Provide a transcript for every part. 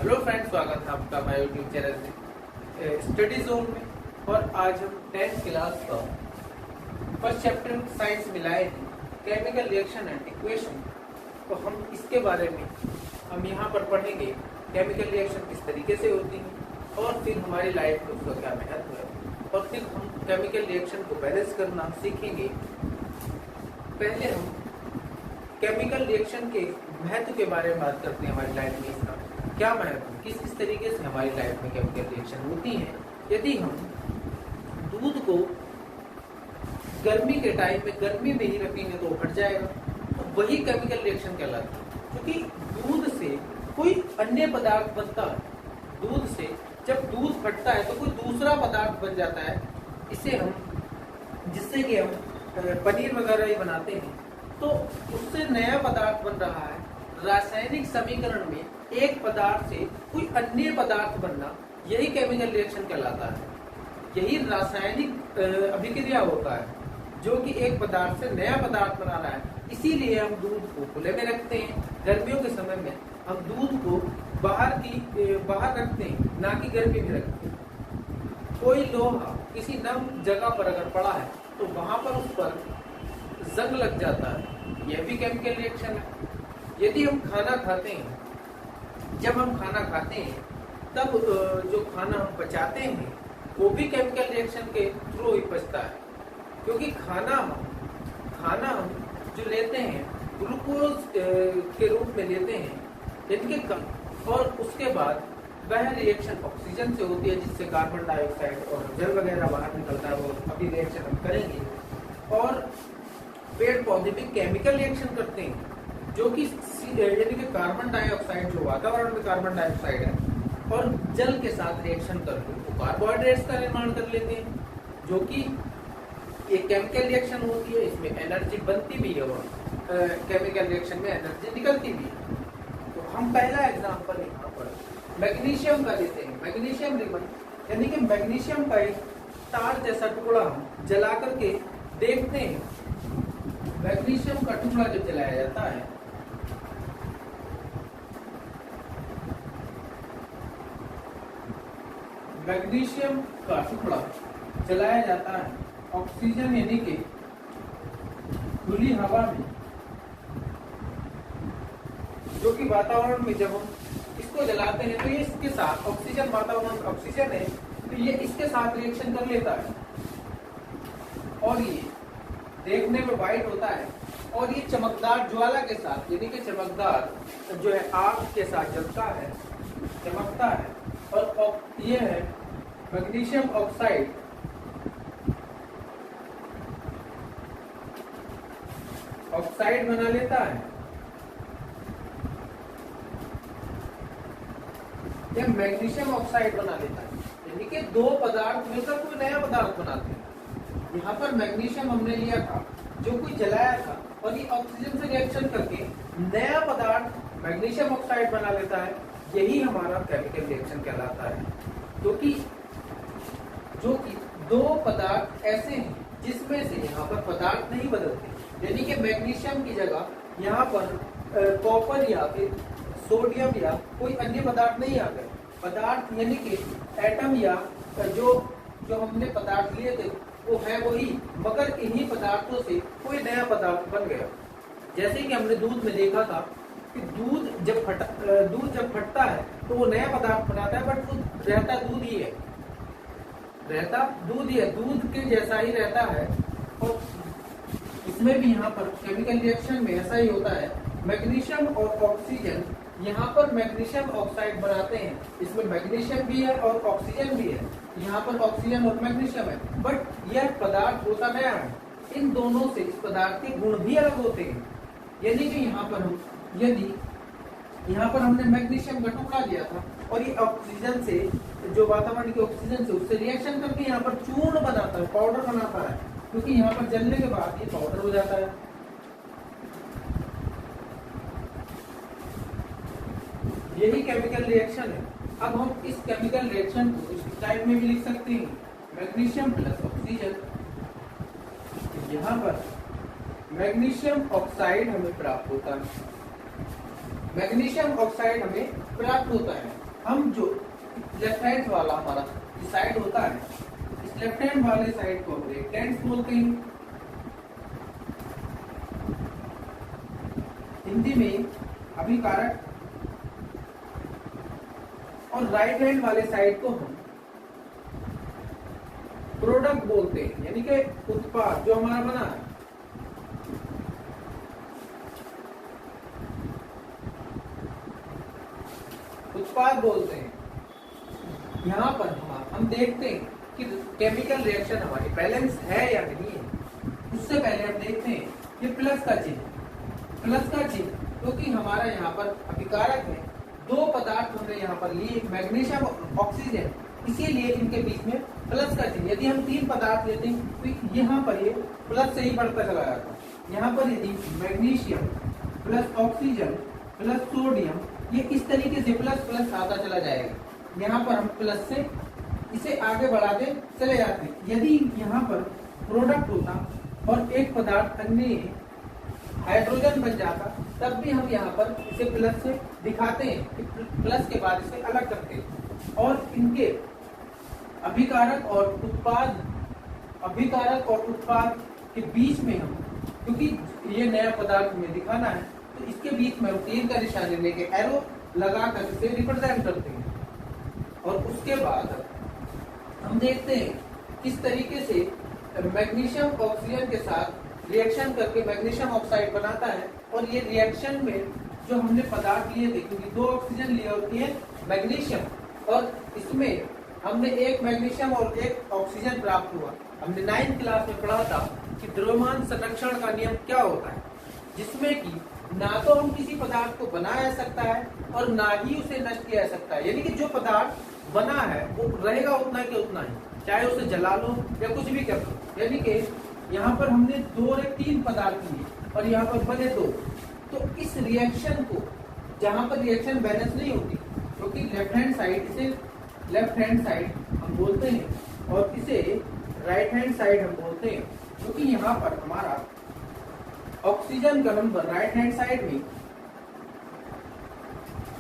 Hello friends, स्वागत है आपका हमारे यूट्यूब चैनल में स्टडी जोन में। और आज हम 10th क्लास का फर्स्ट चैप्टर साइंस मिलाए हैं, केमिकल रिएक्शन एंड इक्वेशन। तो हम इसके बारे में हम यहाँ पर पढ़ेंगे केमिकल रिएक्शन किस तरीके से होती है और फिर हमारी लाइफ में उसका क्या महत्व है, और फिर हम केमिकल रिएक्शन को बैलेंस करना सीखेंगे। पहले हम केमिकल रिएक्शन के महत्व के बारे में बात करते हैं। हमारी लाइफ में इसका क्या महत्व, किस तरीके से हमारी लाइफ में केमिकल रिएक्शन होती है। यदि हम दूध को गर्मी के टाइम में गर्मी में ही रखेंगे तो फट जाएगा, तो वही केमिकल रिएक्शन कहलाता है। क्योंकि दूध से कोई अन्य पदार्थ बनता है, दूध से जब दूध फटता है तो कोई दूसरा पदार्थ बन जाता है। इसे हम जिससे कि हम पनीर वगैरह ही बनाते हैं, तो उससे नया पदार्थ बन रहा है। रासायनिक समीकरण में एक पदार्थ से कोई अन्य पदार्थ बनना, यही केमिकल रिएक्शन कहलाता है। यही रासायनिक अभिक्रिया होता है जो कि एक पदार्थ से नया पदार्थ बना रहा है। इसीलिए हम दूध को खुले में रखते हैं। गर्मियों के समय में हम दूध को बाहर रखते हैं, ना कि गर्मी में रखते हैं। कोई लोहा किसी नम जगह पर अगर पड़ा है तो वहां पर उस पर जंग लग जाता है, यह भी केमिकल रिएक्शन है। यदि हम खाना खाते हैं, जब हम खाना खाते हैं तब जो खाना हम पचाते हैं वो भी केमिकल रिएक्शन के थ्रू ही पचता है। क्योंकि खाना हम जो लेते हैं ग्लूकोज के रूप में लेते हैं इनके कम, और उसके बाद वह रिएक्शन ऑक्सीजन से होती है, जिससे कार्बन डाइऑक्साइड और जल वगैरह बाहर निकलता है। वो अभी रिएक्शन हम करेंगे। और पेड़ पौधे भी केमिकल रिएक्शन करते हैं, जो कि यानी कि कार्बन डाइऑक्साइड, जो वातावरण में कार्बन डाइऑक्साइड है, और जल के साथ रिएक्शन करके वो कार्बोहाइड्रेट्स का निर्माण कर लेते हैं, जो कि एक केमिकल रिएक्शन होती है। इसमें एनर्जी बनती भी है और केमिकल रिएक्शन में एनर्जी निकलती भी है। तो हम पहला एग्जांपल यहाँ पर मैग्नीशियम का लेते हैं। मैग्नीशियम रिबन, यानी कि मैग्नीशियम का एक तार जैसा टुकड़ा हम जला करके देखते हैं। मैग्नीशियम का टुकड़ा जब जलाया जाता है मैग्नीशियम का टुकड़ा जलाया जाता है ऑक्सीजन यानी कि खुली हवा में, जो कि वातावरण में जब हम इसको जलाते हैं तो ये इसके साथ ऑक्सीजन, वातावरण ऑक्सीजन है तो ये इसके साथ रिएक्शन कर लेता है, और ये देखने में व्हाइट होता है। और ये चमकदार ज्वाला के साथ, यानी कि चमकदार जो है आग के साथ जलता है, चमकता है। और ये है मैग्नीशियम ऑक्साइड, ऑक्साइड बना लेता है। यह मैग्नीशियम ऑक्साइड बना लेता है, यानी कि दो पदार्थ मिलकर कोई नया पदार्थ बनाते हैं। यहाँ पर मैग्नीशियम हमने लिया था जो कोई जलाया था, और ये ऑक्सीजन से रिएक्शन करके नया पदार्थ मैग्नीशियम ऑक्साइड बना लेता है। यही हमारा केमिकल रिएक्शन कहलाता है। जो कि दो पदार्थ ऐसे हैं जिसमें से यहाँ पर पदार्थ नहीं बदलते, यानी कि मैग्नीशियम की जगह यहाँ पर कॉपर या फिर सोडियम या कोई अन्य पदार्थ नहीं आ गए। पदार्थ यानी कि एटम या जो हमने पदार्थ लिए थे वो है वही, मगर इन्हीं पदार्थों से कोई नया पदार्थ बन गया। जैसे कि हमने दूध में देखा था कि दूध जब फटता है तो वो नया पदार्थ बनाता है, बट वो रहता दूध ही है, दूध के जैसा ही रहता है। और इसमें भी यहाँ पर केमिकल रिएक्शन में ऐसा ही होता है। मैग्नीशियम और ऑक्सीजन, यहाँ पर मैग्नीशियम ऑक्साइड बनाते हैं, इसमें मैग्नीशियम भी है और ऑक्सीजन भी है। यहाँ पर ऑक्सीजन और मैग्नीशियम है, बट यह पदार्थ होता नया है। इन दोनों से इस पदार्थ के गुण भी अलग होते हैं। यानी कि यहाँ पर हमने मैग्नीशियम का टुकड़ा लिया था, और ये ऑक्सीजन से, जो वातावरण के ऑक्सीजन से उससे रिएक्शन करके यहाँ पर चूर्ण बनाता है, पाउडर बनाता है। क्योंकि यहाँ पर जलने के बाद ये पाउडर हो जाता है। यही केमिकल रिएक्शन है। अब हम इस केमिकल रिएक्शन को इस टाइप में भी लिख सकते हैं, मैग्नीशियम प्लस ऑक्सीजन। यहाँ पर मैग्नीशियम ऑक्साइड हमें प्राप्त होता है, मैग्नीशियम ऑक्साइड हमें प्राप्त होता है। हम जो लेफ्ट हैंड वाला हमारा साइड होता है, इस लेफ्ट हैंड वाले साइड को हम रिएक्टेंट्स बोलते हैं, हिंदी में अभिकारक, और राइट हैंड वाले साइड को हम प्रोडक्ट बोलते हैं, यानी कि उत्पाद जो हमारा बना है। उत्पाद बोलते हैं। यहाँ पर हम देखते हैं कि केमिकल रिएक्शन हमारी बैलेंस है या नहीं है। उससे पहले हम देखते हैं ये प्लस का चिन्ह, क्योंकि हमारा यहाँ पर अभिकारक है, दो पदार्थ हमने यहाँ पर लिए, मैग्नीशियम और ऑक्सीजन, इसीलिए इनके बीच में प्लस का चिन्ह। यदि हम तीन पदार्थ लेते हैं तो यहाँ पर ये प्लस से ही बढ़ता चला जाता है। यहाँ पर यदि magnesium plus oxygen plus sodium, ये इस तरीके से प्लस प्लस आता चला जाएगा। यहाँ पर हम प्लस से इसे आगे बढ़ाते चले जाते हैं। यदि यहाँ पर प्रोडक्ट होता और एक पदार्थ अन्य हाइड्रोजन बन जाता, तब भी हम यहाँ पर इसे प्लस से दिखाते हैं, प्लस के बाद इसे अलग करते हैं। और इनके अभिकारक और उत्पाद के बीच में हम, क्योंकि ये नया पदार्थ हमें दिखाना है, तो इसके बीच में हम तीर का निशान लेके एरो लगा कर इसे रिप्रेजेंट करते हैं। और उसके बाद हम देखते हैं किस तरीके से मैग्नीशियम ऑक्सीजन के साथ रिएक्शन करके मैग्नीशियम ऑक्साइड बनाता है। और ये रिएक्शन में जो हमने पदार्थ लिए थे, क्योंकि दो ऑक्सीजन लिए होती है मैग्नीशियम, और इसमें हमने एक मैग्नीशियम और एक ऑक्सीजन प्राप्त हुआ। हमने 9th क्लास में पढ़ा था कि द्रव्यमान संरक्षण का नियम क्या होता है, जिसमें कि ना तो हम किसी पदार्थ को बनाया जा सकता है और ना ही उसे नष्ट किया जा सकता है। यानी कि जो पदार्थ बना है वो रहेगा उतना के उतना ही, चाहे उसे जला लो या कुछ भी कर लो। यानी कि यहाँ पर हमने 2 और 3 पदार्थ लिए और यहाँ पर बने 2, तो इस रिएक्शन को, जहाँ पर रिएक्शन बैलेंस नहीं होती, क्योंकि लेफ्ट हैंड साइड, इसे लेफ्ट हैंड साइड हम बोलते हैं और इसे राइट हैंड साइड हम बोलते हैं, क्योंकि यहाँ पर हमारा ऑक्सीजन का नंबर राइट हैंड साइड में,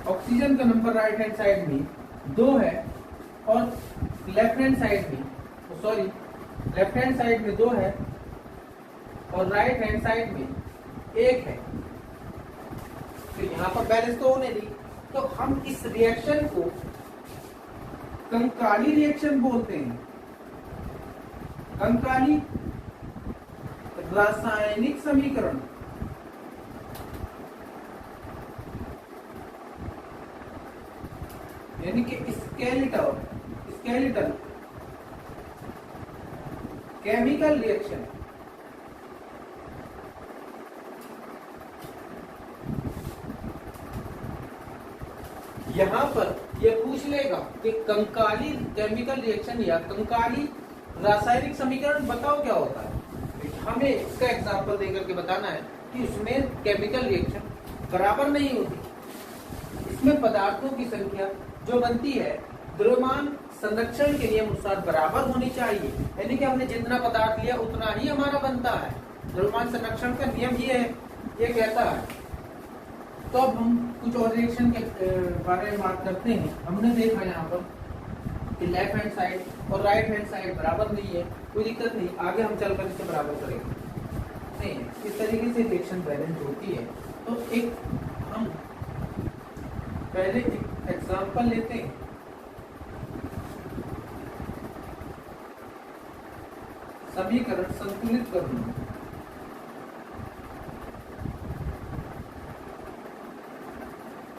ऑक्सीजन का नंबर राइट हैंड साइड में 2 है और लेफ्ट हैंड साइड में, सॉरी, लेफ्ट हैंड साइड में 2 है और राइट हैंड साइड में 1 है। तो यहाँ पर बैलेंस तो होने दी। तो हम इस रिएक्शन को कंकाली रिएक्शन बोलते हैं। कंकाली रासायनिक समीकरण, यानी कि स्केलेटल केमिकल रिएक्शन। यहाँ पर यह पूछ लेगा कि कंकाली केमिकल रिएक्शन या कंकाली रासायनिक समीकरण बताओ क्या होता है। हमें इसका एग्जांपल देकर के बताना है कि उसमें केमिकल रिएक्शन बराबर नहीं होती। इसमें पदार्थों की संख्या जो बनती है द्रव्यमान संरक्षण के नियम अनुसार बराबर होनी चाहिए। यानी कि हमने जितना पदार्थ लिया उतना ही हमारा बनता है। द्रव्यमान संरक्षण का नियम ये कहता है। तो अब हम कुछ और रिएक्शन के बारे में बात करते हैं। हमने देखा यहाँ पर कि लेफ्ट हैंड साइड और राइट हैंड साइड बराबर नहीं है, कोई दिक्कत नहीं, आगे हम चलकर इसे बराबर करेंगे। नहीं, इस तरीके से रिएक्शन बैलेंस होती है। तो एक हम पहले एक एग्जांपल लेते हैं। समीकरण संतुलित करना,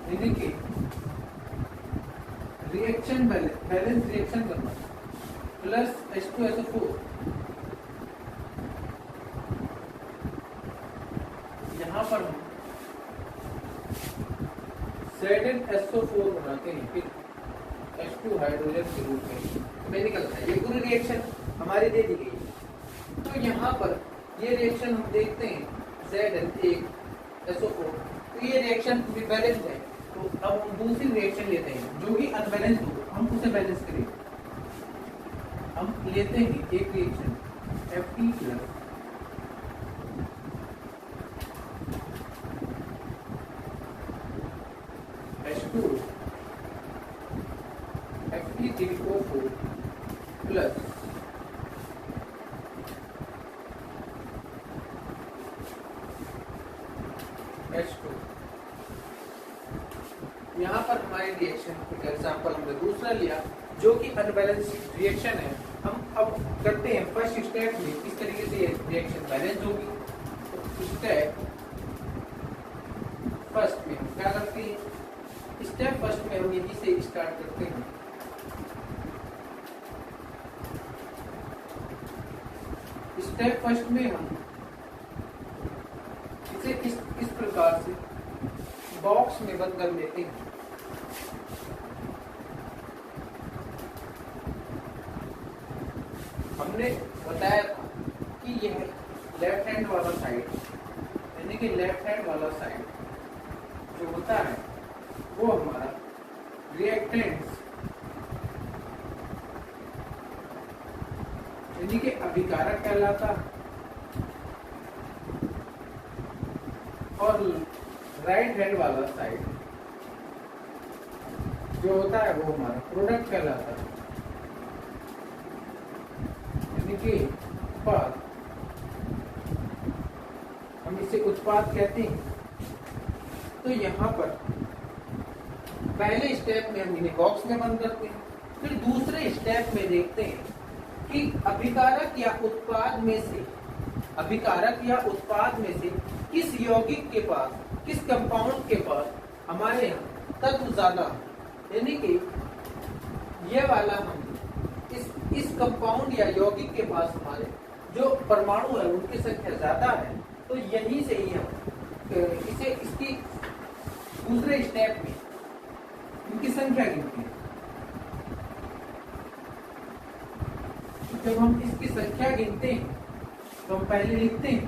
यानी कि रिएक्शन बैलेंस रिएक्शन करना, प्लस H2SO4, यहाँ पर हम ZnSO4 बनाते हैं, फिर H2 हाइड्रोजन के रूप में निकलता है। ये पूरी रिएक्शन हमारी दे दी गई है। तो यहाँ पर ये रिएक्शन हम देखते हैं Zn1SO4, तो ये रिएक्शन बैलेंस है। तो अब हम दूसरी रिएक्शन लेते हैं जो कि अनबैलेंस हो, हम उसे बैलेंस करेंगे। हम लेते हैं एक reaction Ft plus H2 H3O4 plus H2। यहाँ पर हमारे रिएक्शन का एग्जाम्पल हमने दूसरा लिया जो कि अनबैलेंस रिएक्शन है। हम अब करते हैं फर्स्ट स्टेप में किस तरीके से रिएक्शन बैलेंस होगी। तो स्टेप फर्स्ट में हम क्या करते हैं, स्टेप फर्स्ट में हम यहीं से स्टार्ट करते हैं। स्टेप फर्स्ट में हम इसे इस प्रकार से बॉक्स में बंद कर लेते हैं। हमने बताया था कि यह लेफ्ट हैंड वाला साइड यानी कि लेफ्ट हैंड वाला साइड जो होता है वो हमारा रिएक्टेंट्स यानी कि अभिकारक कहलाता है और राइट हैंड वाला साइड जो होता है वो हमारा प्रोडक्ट कहलाता है यानी कि उत्पाद। हम इसे उत्पाद कहते हैं। तो यहाँ पर पहले स्टेप में हम इन्हें बॉक्स में बंद करते हैं, फिर दूसरे स्टेप में देखते हैं कि अभिकारक या उत्पाद में से किस यौगिक के पास, किस कंपाउंड के पास हमारे यहाँ तत्व ज्यादा, यानी कि ये वाला हम इस कंपाउंड या यौगिक के पास हमारे जो परमाणु है उनकी संख्या ज्यादा है। तो यहीं से ही हम इसे इसकी दूसरे स्टेप में इनकी संख्या गिनते हैं। जब हम इसकी संख्या गिनते हैं तो हम पहले लिखते हैं,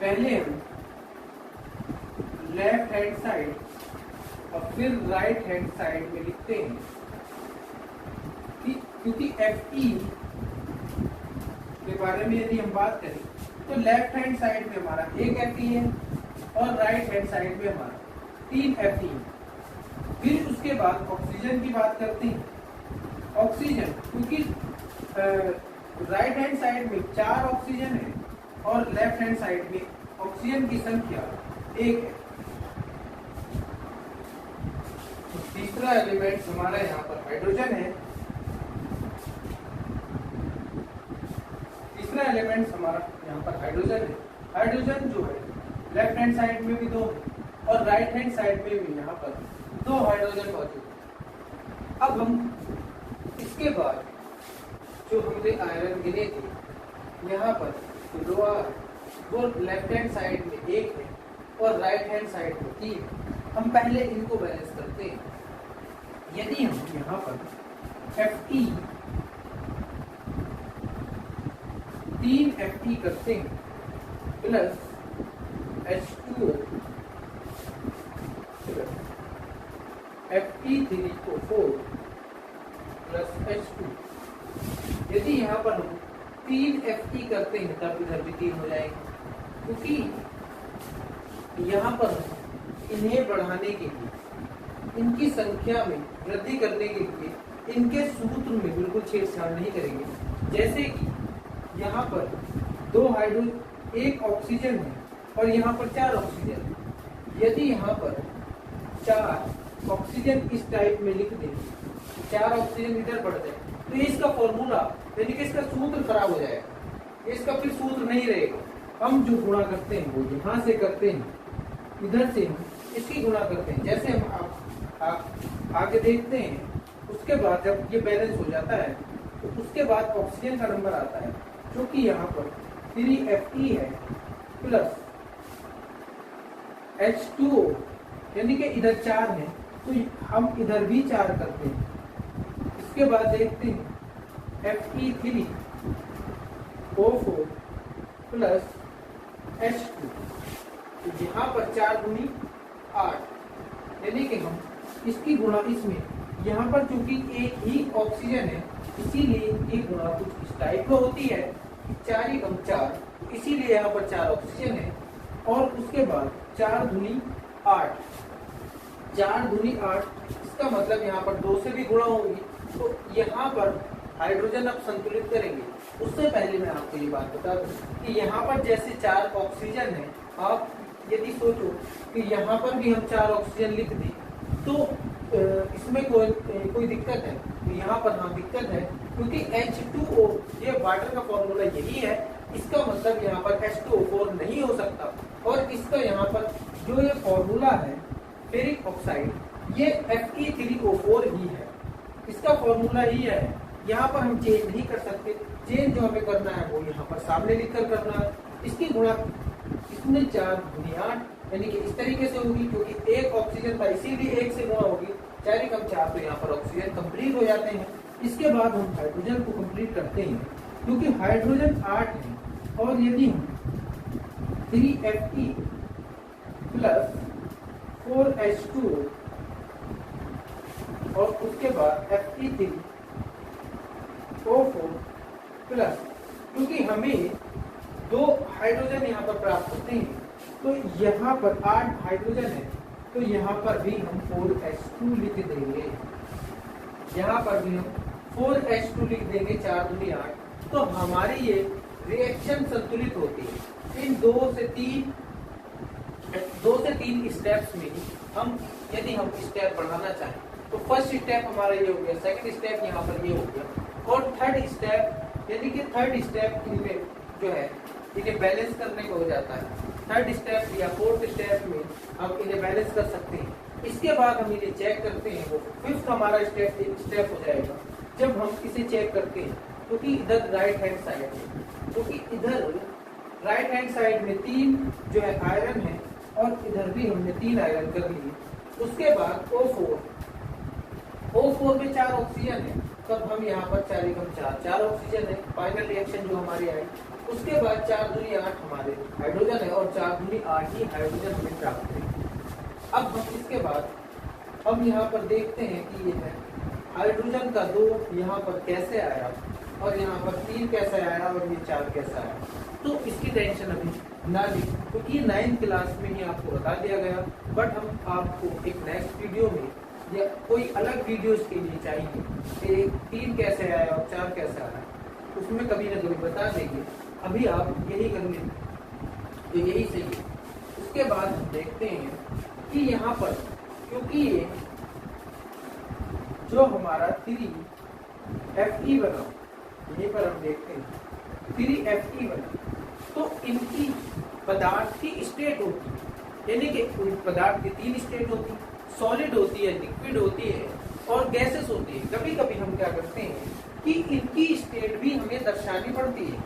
पहले हम लेफ्ट हैंड साइड और फिर राइट हैंड साइड में लिखते हैं कि क्योंकि Fe के बारे में यदि हम बात करें तो लेफ्ट हैंड साइड में हमारा एक Fe है और राइट हैंड साइड में हमारा 3 Fe है। फिर उसके बाद ऑक्सीजन की बात करते हैं। ऑक्सीजन क्योंकि राइट हैंड साइड में 4 ऑक्सीजन है और लेफ्ट हैंड साइड में ऑक्सीजन की संख्या 1 है। तो तीसरा एलिमेंट हमारा यहाँ पर हाइड्रोजन है। तीसरा एलिमेंट हमारा यहाँ पर हाइड्रोजन है। हाइड्रोजन जो है लेफ्ट हैंड साइड में भी 2 है और राइट हैंड साइड में भी यहाँ पर 2 हाइड्रोजन मौजूद है। अब हम इसके बाद जो हमने आयरन गिने थे यहाँ पर लोअर वो लेफ्ट हैंड साइड में 1 है और राइट हैंड साइड में 3 है। हम पहले इनको बैलेंस करते हैं। यदि हम यहाँ पर Fe 3 Fe करते हैं plus H2O Fe3O4 plus H2। यदि यहाँ पर हम 3 Fe करते हैं तब इधर भी 3 हो जाएंगे, क्योंकि यहाँ पर इन्हें बढ़ाने के लिए, इनकी संख्या में वृद्धि करने के लिए इनके सूत्र में बिल्कुल छेड़छाड़ नहीं करेंगे। जैसे कि यहाँ पर 2 हाइड्रोजन 1 ऑक्सीजन है और यहाँ पर 4 ऑक्सीजन है। यदि यहाँ पर 4 ऑक्सीजन इस टाइप में लिख दें, 4 ऑक्सीजन इधर बढ़ जाए तो इसका फॉर्मूला यानी कि इसका सूत्र खराब हो जाएगा, इसका फिर सूत्र नहीं रहेगा। हम जो गुणा करते हैं वो यहाँ से करते हैं, इधर से हम इसकी गुणा करते हैं। जैसे हम आप आगे देखते हैं, उसके बाद जब ये बैलेंस हो जाता है तो उसके बाद ऑक्सीजन का नंबर आता है जो कि यहाँ पर 3Fe है प्लस H2O यानी कि इधर 4 है तो हम इधर भी 4 करते हैं। इसके बाद देखते हैं Fe3O4 प्लस H2। तो यहाँ पर 4 गुनी 8 यानी कि हम इसकी गुणा इसमें, यहाँ पर चूंकि एक ही ऑक्सीजन है इसीलिए ये गुणा कुछ इस टाइप में होती है, 4 ही कम 4, इसीलिए यहाँ पर 4 ऑक्सीजन है। और उसके बाद 4 दूनी 8, 4 दूनी 8, इसका मतलब यहाँ पर 2 से भी गुणा होगी, तो यहाँ पर हाइड्रोजन अब संतुलित करेंगे। उससे पहले मैं आपको ये बात बता दूं कि यहाँ पर जैसे 4 ऑक्सीजन है, आप यदि सोचो कि यहाँ पर भी हम 4 ऑक्सीजन लिख दें तो इसमें कोई दिक्कत है? तो यहाँ पर हाँ दिक्कत है, क्योंकि H2O ये वाटर का फॉर्मूला यही है, इसका मतलब यहाँ पर H2O4 नहीं हो सकता। और इसका यहाँ पर जो ये फॉर्मूला है फेरिक ऑक्साइड, ये Fe3O4 ही है, इसका फॉर्मूला ही है। यहाँ पर हम चेंज नहीं कर सकते, चेंज जो हमें करना है वो यहाँ पर सामने लिखकर करना है। इसकी गुणा इसमें 4 दूनी 8, यानी कि इस तरीके से होगी, क्योंकि एक ऑक्सीजन था इसीलिए 1 से गुणा होगी, 4 कम 4, तो यहाँ पर ऑक्सीजन कंप्लीट हो जाते हैं। इसके बाद हम हाइड्रोजन को कंप्लीट करते हैं, क्योंकि हाइड्रोजन 8 है, और यदि हम 3Fe प्लस 4H2 और उसके बाद Fe3O4 प्लस, क्योंकि हमें 2 हाइड्रोजन यहाँ पर प्राप्त होते हैं, तो यहाँ पर 8 हाइड्रोजन है, तो यहाँ पर भी हम 4H2 लिख देंगे, यहाँ पर भी हम 4H2 लिख देंगे, 4 दूनी 8। तो हमारी ये रिएक्शन संतुलित होती है। इन 2 से 3 स्टेप्स में ही हम, यदि हम स्टेप बढ़ाना चाहें, तो फर्स्ट स्टेप हमारा ये हो गया, सेकंड स्टेप यहाँ पर ये हो गया, और थर्ड स्टेप, यानी कि थर्ड स्टेप इनमें जो है इन्हें बैलेंस करने को हो जाता है। थर्ड स्टेप या फोर्थ स्टेप में हम इन्हें बैलेंस कर सकते हैं। इसके बाद हम इन्हें चेक करते हैं, वो फिफ्थ हमारा स्टेप हो जाएगा जब हम इसे चेक करते हैं, क्योंकि इधर राइट हैंड साइड है, क्योंकि इधर राइट हैंड साइड में 3 जो है आयरन है, और इधर भी हमने 3 आयरन कर लिए। उसके बाद O4 में 4 ऑक्सीजन है, तब हम यहाँ पर 4 कम 4 ऑक्सीजन है, फाइनल रिएक्शन जो हमारी आई। उसके बाद 4 दूनी 8 हमारे हाइड्रोजन है, और 4 दूनी 8 ही हाइड्रोजन हमें प्राप्त है। अब हम इसके बाद हम यहाँ पर देखते हैं कि ये है हाइड्रोजन का 2 यहाँ पर कैसे आया, और यहाँ पर 3 कैसे आया, और ये 4 कैसे आया। तो इसकी टेंशन अभी ना ली, क्योंकि 9th क्लास में ही आपको बता दिया गया, बट हम आपको एक नेक्स्ट वीडियो में या कोई अलग वीडियोस के लिए चाहिए कि 3 कैसे आया और 4 कैसे आया, उसमें कभी ना कभी बता देंगे। अभी आप यही कर लें तो यही सही है। उसके बाद हम देखते हैं कि यहाँ पर, क्योंकि ये जो हमारा 3Fe बना, यहीं पर हम देखते हैं 3Fe बना, तो इनकी पदार्थ की स्टेट होती है, यानी कि पदार्थ की 3 स्टेट होती है, सॉलिड होती है, लिक्विड होती है, और गैसेस होती है। कभी कभी हम क्या करते हैं कि इनकी स्टेट भी हमें दर्शानी पड़ती है,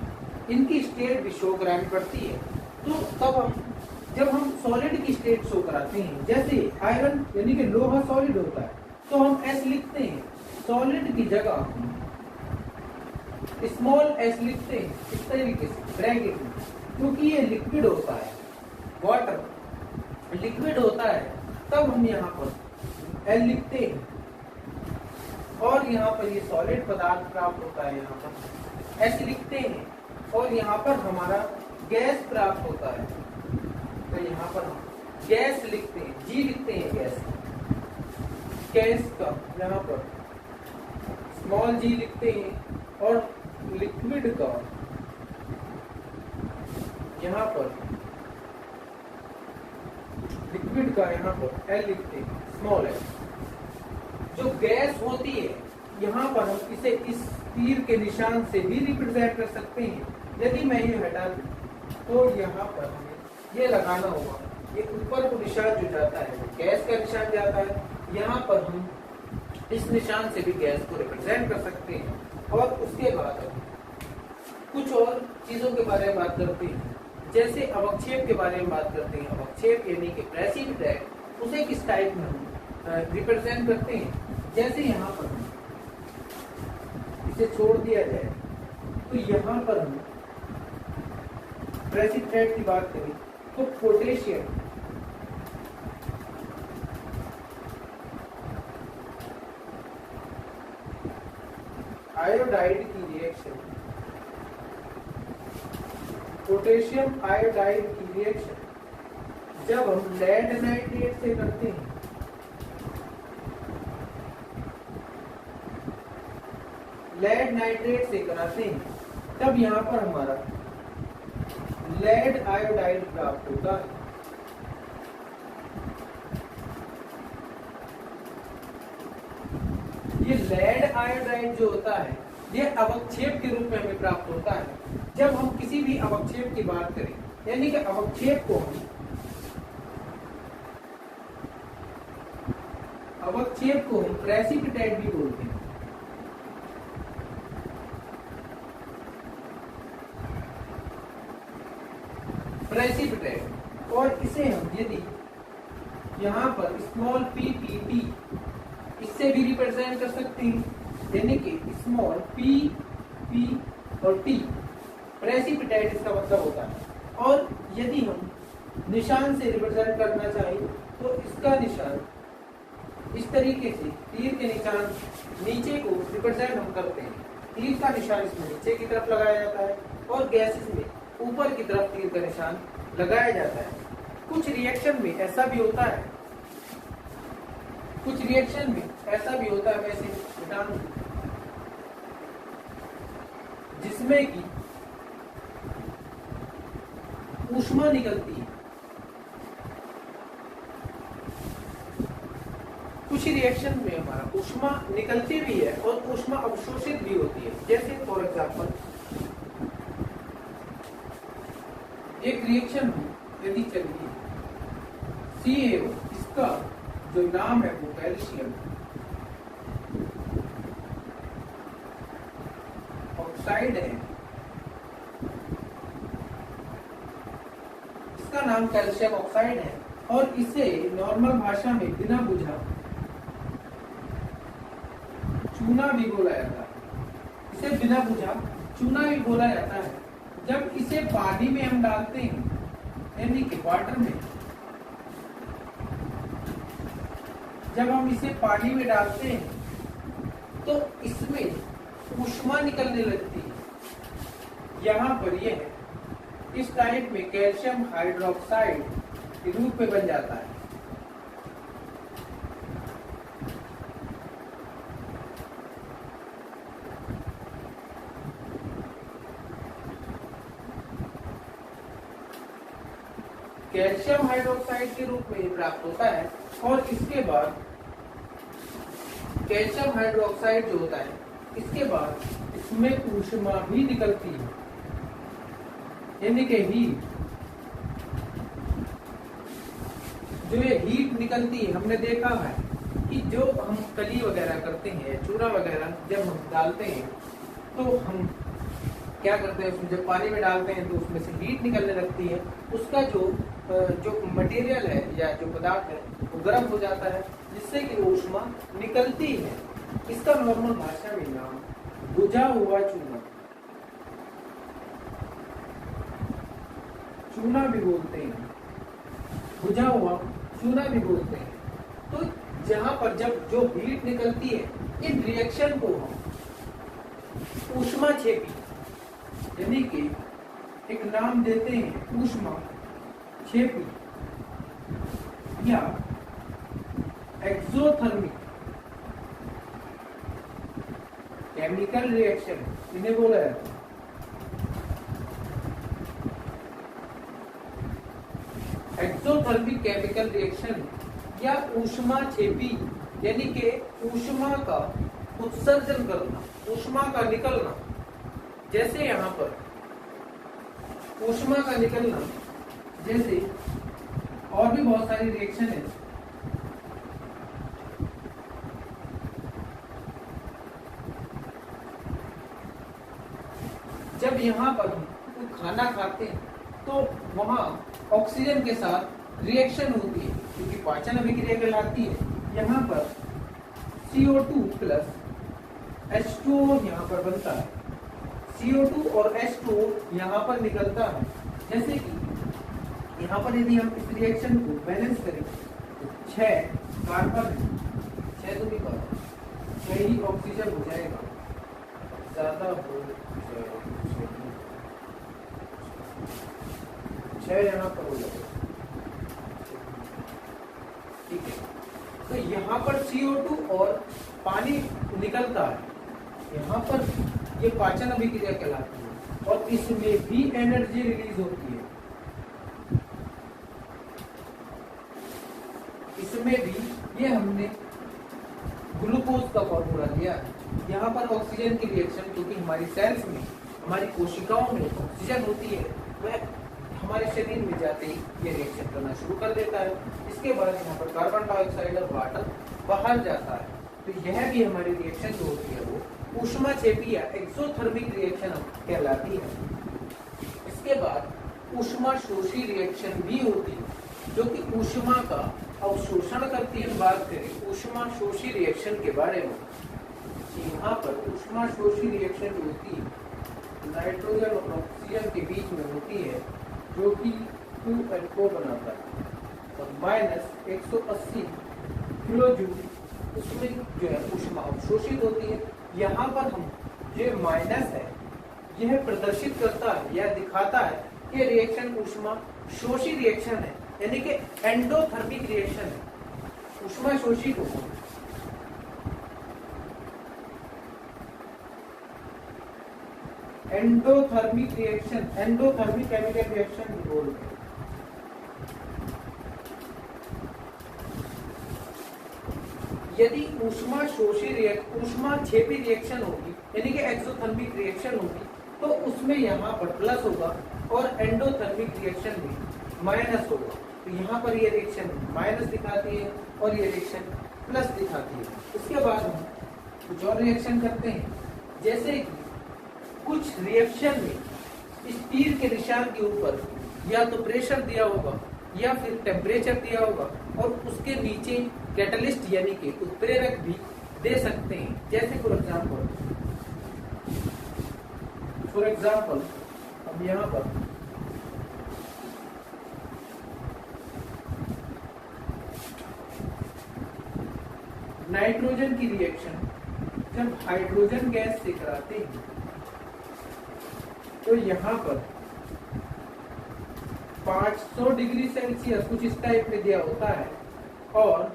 इनकी स्टेट भी शो करानी पड़ती है। तो तब जब हम सॉलिड की स्टेट शो कराते हैं, जैसे आयरन यानी कि लोहा सॉलिड होता है, तो हम S लिखते हैं, सॉलिड की जगह स्मॉल s लिखते हैं इस तरीके से ब्रैकेट में, क्योंकि ये लिक्विड होता है, वाटर लिक्विड होता है, तब हम यहाँ पर L लिखते हैं, और यहाँ पर ये सॉलिड पदार्थ प्राप्त होता है, यहाँ पर S लिखते हैं, और यहाँ पर हमारा गैस प्राप्त होता है, तो यहाँ पर हम गैस लिखते हैं, G लिखते हैं गैस का, यहाँ पर स्मॉल g लिखते हैं, और लिक्विड का यहाँ पर यहाँ पर L लिखते हैं, स्मॉल l। जो गैस होती है यहाँ पर हम इसे इस तीर के निशान से भी रिप्रेजेंट कर सकते हैं। यदि मैं ये हटा दूं तो यहाँ पर हमें ये लगाना होगा, ये ऊपर को निशान जो जाता है वो गैस का निशान जाता है, यहाँ पर हम इस निशान से भी गैस को रिप्रेजेंट कर सकते हैं। और उसके बाद कुछ और चीजों के बारे में बात करते हैं, जैसे अवक्षेप के बारे में बात करते हैं। अवक्षेप यानी कि प्रेसिपिटेट, उसे किस टाइप में हम रिप्रेजेंट करते हैं। जैसे यहाँ पर इसे छोड़ दिया जाए तो यहाँ पर हम प्रेसिपिटेट की बात करें तो पोटेशियम आयोडाइड की रिएक्शन, पोटेशियम आयोडाइड की रिएक्शन जब हम लेड नाइट्रेट से करते हैं लेड नाइट्रेट से कराते हैं तब यहाँ पर हमारा लेड आयोडाइड प्राप्त होता है। ये लेड आयोडाइड जो होता है ये अवक्षेप के रूप में हमें प्राप्त होता है। जब हम किसी भी अवक्षेप की बात करें, यानी कि अवक्षेप को हम प्रेसिपिटेट भी बोलते हैं। प्रेसिपिटेट, और इसे हम यदि यहाँ पर स्मॉल p इससे भी रिप्रेजेंट कर सकते हैं, यानी कि स्मॉल p और t प्रेसिपिटेट इसका मतलब होता है। और यदि हम निशान से रिप्रेजेंट करना चाहें तो इसका निशान इस तरीके से तीर के निशान नीचे को रिप्रेजेंट हम करते हैं। तीर का निशान इसमें नीचे की तरफ लगाया जाता है और गैसेस में ऊपर की तरफ तीर का निशान लगाया जाता है। कुछ रिएक्शन में ऐसा भी होता है, मैं इसे बता दूं, जिसमें कि ऊष्मा निकलती है। कुछ रिएक्शन में हमारा ऊष्मा निकलती भी है और ऊष्मा अवशोषित भी होती है। जैसे फॉर एग्जाम्पल एक रिएक्शन में यदि चलिए CaO, इसका जो नाम है वो कैल्शियम ऑक्साइड है, इसका नाम कैल्शियम ऑक्साइड है और इसे नॉर्मल भाषा में बिना बुझा चूना भी बोला जाता है। इसे बिना बुझा चूना भी बोला जाता है। जब इसे पानी में हम डालते हैं, यानी कि वाटर में, जब हम इसे पानी में डालते हैं तो इसमें ऊष्मा निकलने लगती है। यहाँ पर यह है, इस टाइप में कैल्शियम हाइड्रोक्साइड के रूप में बन जाता है। कैल्शियम हाइड्रोक्साइड के रूप में प्राप्त होता है और इसके बाद कैल्शियम हाइड्रोक्साइड जो होता है, इसके बाद इसमें ऊष्मा भी निकलती है, यानी कि हीट। जो ये हीट निकलती है, हमने देखा है कि जो हम कली वगैरह करते हैं, चूना वगैरह जब हम डालते हैं तो हम क्या करते हैं, उसमें जब पानी में डालते हैं तो उसमें से हीट निकलने लगती है। उसका जो मटेरियल है या जो पदार्थ है वो गर्म हो जाता है, जिससे कि ऊष्मा निकलती है। इसका नॉर्मल भाषा में नाम बुझा हुआ चूना भी बोलते हैं, बुझा हुआ चूना भी बोलते हैं। तो जहां पर जब जो हीट निकलती है, इन रिएक्शन को हम ऊष्मा छेपी, यानी कि एक नाम देते हैं ऊष्मा छेपी या एक्सोथर्मिक केमिकल रिएक्शन इन्हें बोला जाता है। एक्सोथर्मिक केमिकल रिएक्शन या ऊष्मा छेपी, यानी कि ऊष्मा का उत्सर्जन करना, ऊष्मा का निकलना। जैसे यहाँ पर ऊष्मा का निकलना, जैसे और भी बहुत सारी रिएक्शन है। जब यहाँ पर हम खाना खाते हैं तो वहाँ ऑक्सीजन के साथ रिएक्शन होती है, क्योंकि पाचन अभिक्रिया कहलाती है। यहाँ पर CO2 प्लस H2O यहाँ पर बनता है। CO2 और H2O यहाँ पर निकलता है। जैसे कि यहाँ पर यदि हम इस रिएक्शन को बैलेंस करें तो 6 कार्बन, 6 दूनी पर 6 ही ऑक्सीजन हो जाएगा, ज्यादा हो 6 यहाँ पर हो जाएगा। ठीक है, तो यहाँ पर CO2 और पानी निकलता है, यहाँ पर ये पाचन अभिक्रिया कहलाती है और इसमें भी एनर्जी रिलीज होती है। इसमें भी ये हमने ग्लूकोज का फॉर्मूला लिया है। यहाँ पर ऑक्सीजन की रिएक्शन, क्योंकि हमारी सेल्स में, हमारी कोशिकाओं में ऑक्सीजन होती है, वह हमारे शरीर में जाते ही ये रिएक्शन करना शुरू कर देता है। इसके बाद यहाँ पर कार्बन डाइऑक्साइड और वाटर बाहर जाता है। तो यह भी हमारी रिएक्शन जो होती है वो ऊष्माक्षेपी या एक्सोथर्मिक रिएक्शन कहलाती है। इसके बाद ऊष्माशोषी रिएक्शन भी होती है, जो कि ऊष्मा का अवशोषण करती है। बात करें ऊष्माशोषी रिएक्शन के बारे में, यहाँ पर ऊष्माशोषी रिएक्शन जो होती है नाइट्रोजन और ऑक्सीजन के बीच में होती है, जो कि 2H2O बनाता है और माइनस 180 किलो जूल उसमें जो है ऊष्मा अवशोषित होती है। यहाँ पर हम जो माइनस है यह प्रदर्शित करता है या दिखाता है कि रिएक्शन ऊष्मा शोषी रिएक्शन है, यानी कि एंडोथर्मिक रिएक्शन है, ऊष्मा शोषित होती है। Endothermic reaction, endothermic chemical reaction भी बोलते हैं। यदि ऊष्माक्षेपी रिएक्शन होगी, यानी कि एक्सोथर्मिक रिएक्शन होगी, तो उसमें यहाँ पर प्लस होगा और एंडोथर्मिक रिएक्शन में माइनस होगा। तो यहाँ पर ये रिएक्शन माइनस दिखाती है और ये रिएक्शन प्लस दिखाती है। उसके बाद हम कुछ और रिएक्शन करते हैं, जैसे कि कुछ रिएक्शन में इस तीर के निशान के ऊपर या तो प्रेशर दिया होगा या फिर टेम्परेचर दिया होगा और उसके नीचे कैटलिस्ट यानी कि उत्प्रेरक भी दे सकते हैं। जैसे फॉर एग्जाम्पल अब यहाँ पर नाइट्रोजन की रिएक्शन जब हाइड्रोजन गैस से कराते हैं तो यहाँ पर 500 डिग्री सेल्सियस कुछ इस टाइप में दिया होता है और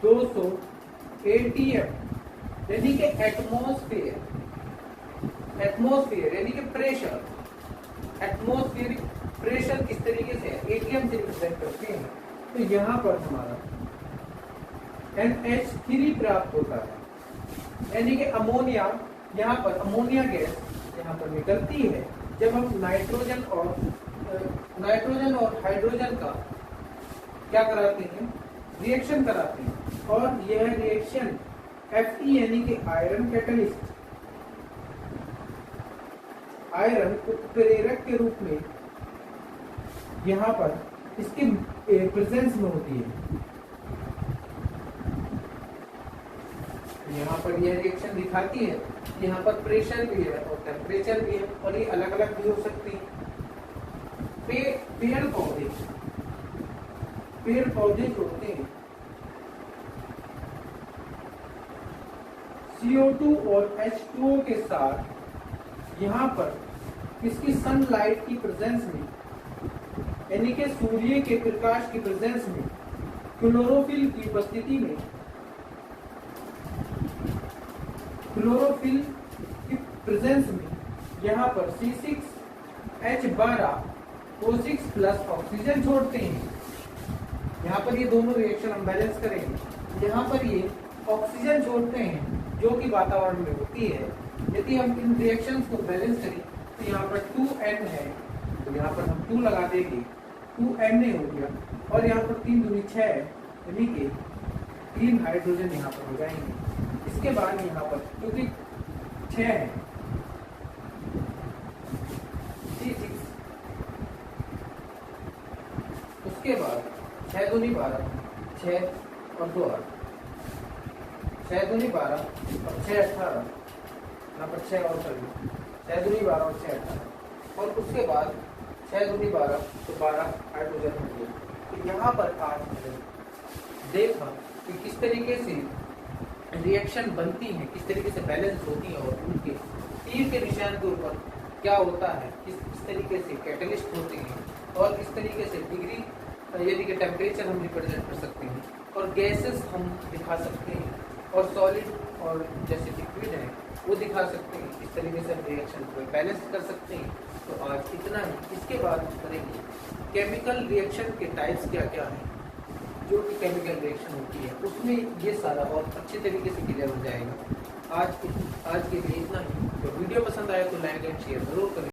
200 ATM यानी कि एटमॉस्फेयर यानी कि प्रेशर, एटमॉस्फेरिक प्रेशर किस तरीके से ATM से रिप्रेजेंट करते हैं। तो यहाँ पर हमारा NH3 प्राप्त होता है, यानी कि अमोनिया, यहाँ पर अमोनिया गैस यहाँ पर निकलती है जब हम नाइट्रोजन और हाइड्रोजन का क्या कराते हैं, रिएक्शन कराते हैं। और यह रिएक्शन Fe यानी कि आयरन कैटलिस्ट, आयरन उत्प्रेरक के रूप में यहाँ पर इसके प्रेजेंस में होती है। यहाँ पर यह रिएक्शन दिखाती है, यहाँ पर प्रेशर भी है और टेम्परेचर भी है और ये अलग अलग भी हो सकती है। पेड़ पौधे जो होते हैं CO2 और H2O के साथ यहाँ पर इसकी सनलाइट की प्रेजेंस में, यानी कि सूर्य के प्रकाश की प्रेजेंस में, क्लोरोफिल की उपस्थिति में, क्लोरोफिल की प्रेजेंस में यहाँ पर C6H12O6 प्लस ऑक्सीजन छोड़ते हैं। यहाँ पर ये दोनों रिएक्शन हम बैलेंस करेंगे। यहाँ पर ये ऑक्सीजन छोड़ते हैं जो कि वातावरण में होती है। यदि हम इन रिएक्शंस को बैलेंस करें तो यहाँ पर 2N है, तो यहाँ पर हम 2 लगा देंगे, 2Na हो गया और यहाँ पर 3 दूनी 6 यानी कि 3 हाइड्रोजन यहाँ पर हो जाएंगे। इसके बाद यहाँ पर क्योंकि 6 है C6, उसके बाद 6 दूनी 12, 6 और 2 8, 6 दूनी 12 और 6 18, यहाँ पर 6 और 6 दूनी 12 और 6 18 और उसके बाद 6 दूनी 12 तो 12 हाइड्रोजन हो गया। तो यहाँ पर आज हमने देखा कि किस तरीके से रिएक्शन बनती है, किस तरीके से बैलेंस होती है और उनके तीर के निशान के ऊपर क्या होता है, किस तरीके से कैटलिस्ट होते हैं और किस तरीके से डिग्री यानी कि टेम्परेचर हम रिप्रेजेंट कर सकते हैं और गैसेस हम दिखा सकते हैं। और सॉलिड और जैसे लिक्विड है वो दिखा सकते हैं। इस तरीके से रिएक्शन को बैलेंस कर सकते हैं। तो आज इतना ही। इसके बाद करेंगे केमिकल रिएक्शन के टाइप्स क्या क्या हैं, जो कि केमिकल रिएक्शन होती है उसमें ये सारा और अच्छे तरीके से क्लियर हो जाएगा। आज के लिए इतना ही। तो वीडियो पसंद आए तो लाइक एंड शेयर जरूर करें।